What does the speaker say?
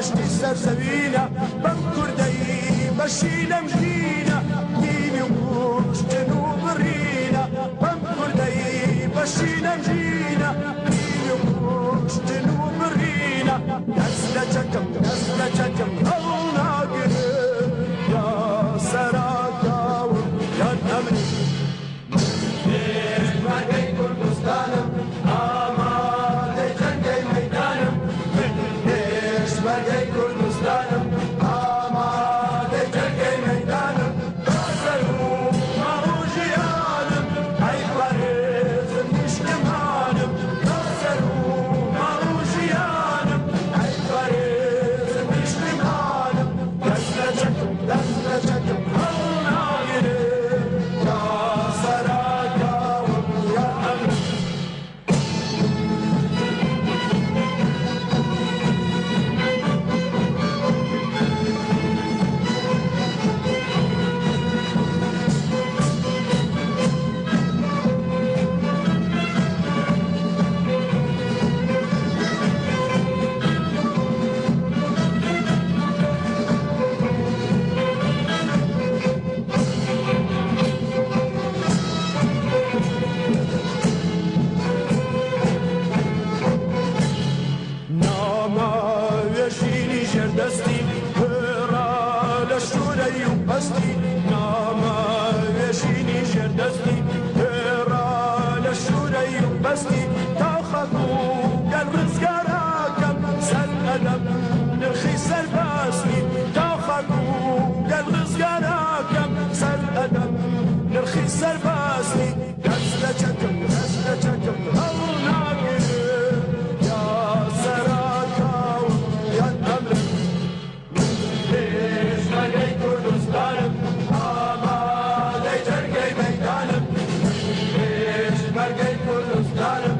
بەشتی سەرزەوینە بەم کوردەی بەشینە مژینە دینی و کوشتن و بڕینە بەم کوردەی بەشینە مژینە دینی و کوشتن و بڕینە دەست لە چەکەم دەست لە چەکەم هەڵ ناگرم یا سەراتاوم یان ئەمری پێشمەرگەی کوردستانم ئامادەی جەنگەی مەیدانم پێشمەرگەی کوردستانم ئامادەی جەنگەی مەیدانم بەسەر و ماڵ و ژیانم ئەی پارێزم نیشتمانم بەسەر و ماڵ و ژیانم ئەی پارێزم نیشتمانم دەست لە چەکم دەست لە چەکم هەڵ ناگرم یا سەراتاوم یا ئەمری نامەوێژینی ژێردەستی هێڕا لە شوورەی و پەستی نامەوێژینی ژێردەستی هێڕا لە شوورەی و پەستی تا خەق و گەل ڕزگارەکەم سەر ئەدەم نرخی سەربەستی تا خەق و گەل ڕزگارەکەم سەر ئەدەم نرخی سەربەستی دەست لە چەکم دەست لە چەکم هەڵ ناگرم یا سەراتاوم یان ئەمرم پێشمەرگەی کوردستانم ئامادەی جەنگەی مەیدانم پێشمەرگەی کوردستانم